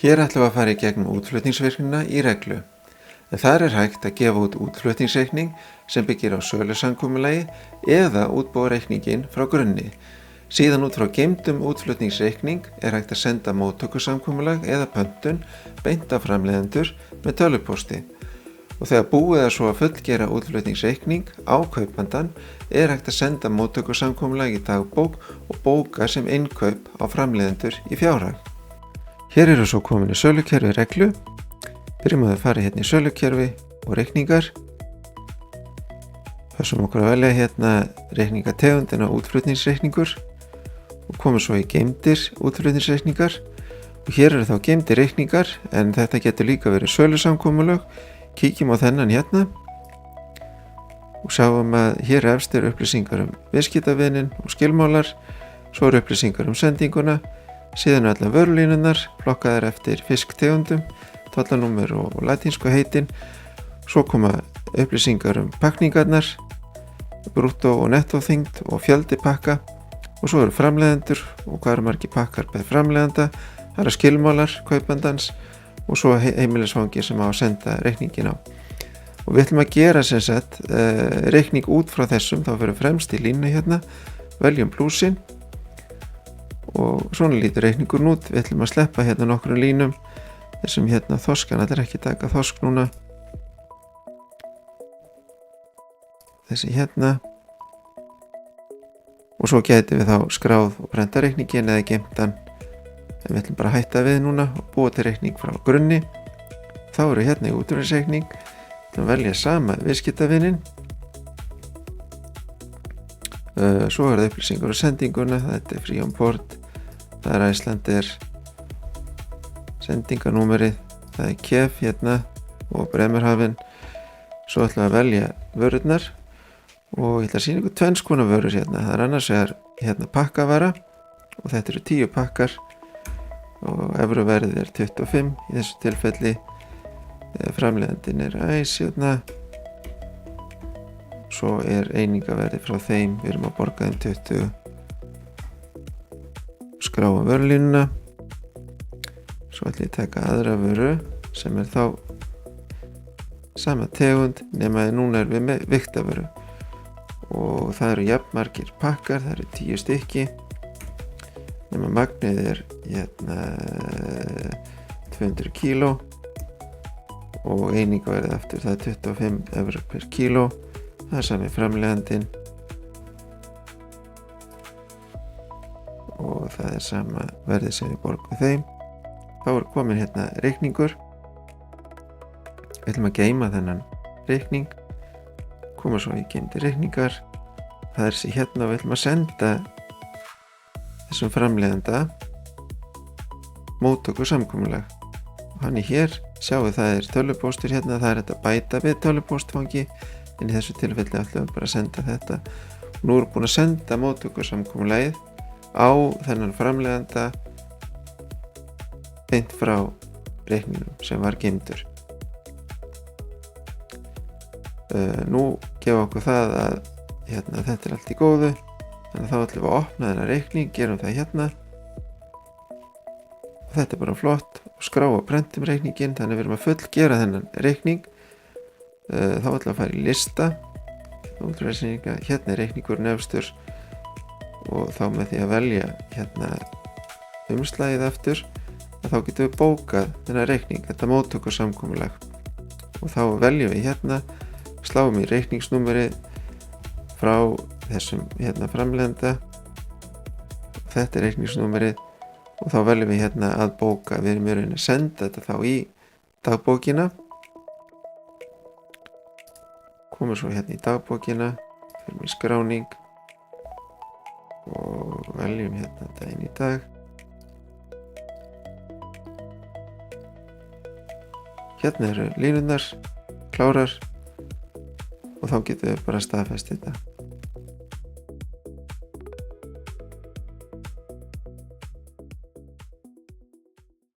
Hér ætlum við að fara í gegnum útflutningsreikninguna í reglu. En þar er hægt að gefa út útflutningsreikning sem byggir á sölusamkomulagi eða útbúa reikninginn frá grunni. Síðan út frá geymdum útflutningsreikning er hægt að senda móttökusamkomulag eða pöntun beint af framleiðendur með tölvupósti. Og þegar búið er svo að fullgera útflutningsreikning á kaupandann er hægt að senda móttökusamkomulag í dagbók og bóka sem innkaup á framleiðendur í fjárhag. Hér eru svo komin í sölukerfi reglu. Byrjum að fara hérna í sölukerfi og reikningar. Passum okkur að velja hérna reikningategundina útflutningsreikningur og komum svo í geymdir útflutningsreikningar. Og hér eru þá geymdir reikningar en þetta getur líka verið sölusamkomulag. Kíkjum á þennan hérna og sjáum að hér efst eru upplýsingar viðskiptavinin og skilmálar, svo eru upplýsingar sendinguna, síðan allar vörulínurnar, flokkaðar eftir fisktegundum, tollanúmer og latínsku heitin, svo koma upplýsingar pakningarnar, brúttó og nettóþyngd og fjöldi pakka og svo eru framleiðendur og hvað eru margir pakkar með framleiðenda, það eru skilmálar kaupandans og svo heimilisfangi sem á að senda reikningin á. Og við ætlum að gera reikning út frá þessum, þá fyrir fremst í línu hérna, veljum plúsin og svona lítur reikningurinn út. Við ætlum að sleppa hérna nokkrum línum, þessum hérna þorskan, þetta er ekki taka þorsk núna. Þessi hérna. Og svo getum við þá skráð og prenta reikningin eða geymdan. En við ætlum bara að hætta við núna og búa til reikning frá grunni. Þá eru hérna í útflutningsreikning. Við ætlum að velja sama viðskiptavinin. Svo eru það upplýsingar sendinguna. Þetta er free on board. Það er Icelandair. Sendinganúmerið. Það er KEF hérna og Bremerhaven. Svo ætlum við að velja vörurnar. Og ég ætla að sýna ykkur tvenns konar vörur hérna. Það er annars hérna pakkavara. Og þetta eru 10 pakkar. Og evruverðið er 25 í þessu tilfelli. Framleiðandinn er Ice hérna. Svo er einingaverðið frá þeim, við erum að borga þeim 20. Skráum vörulínuna. Svo ætlum ég að taka aðra vöru sem er þá sama tegund nema að núna er við með viktavöru. Og það eru jafnmargir pakkar, það eru 10 stykki. Nema magnið er hérna 200 kíló og einingaverðið aftur það er 25 evrur per kíló. Það er sami framleiðandinn og það er sama verðið sem við borgum þeim. Þá er komin hérna reikningur. Við ætlum að geyma þennan reikning. Koma svo í geymdi reikningar. Það er þessi hérna og við ætlum að senda þessum framleiðanda móttökusamkomulag. Og hann er hér, sjáu það er tölvupóstur hérna, það er þetta bæta við tölvupóstfangi. En í þessu tilfelli ætlum við bara að senda þetta. Og nú erum við búin að senda móttökusamkomulagið á þennan framleiðanda beint frá reikningnum sem var geymdur. Nú gefa okkur það að hérna, þetta er allt í góðu. Þannig að þá ætlum við að opna þennan reikning, gerum það hérna. Og þetta er bara flott. Skrá og prentum reikningin, þannig við erum að fullgera þennan reikning. Þá ætlum við að fara í lista. Hérna er reikningurinn efstur og þá með því að velja hérna umslagið aftur að þá getum við bókað þennan reikning, þetta móttökusamkomulag. Og þá veljum við hérna, sláum í reikningsnúmerið frá þessum hérna framleiðanda. Þetta er reikningsnúmerið og þá veljum við hérna að bóka. Við erum í rauninni að senda þetta þá í dagbókina. Komum svo hérna í dagbókina, fyrir í skráning og veljum hérna daginn í dag. Hérna eru línurnar klárar og þá getum við bara staðfest þetta.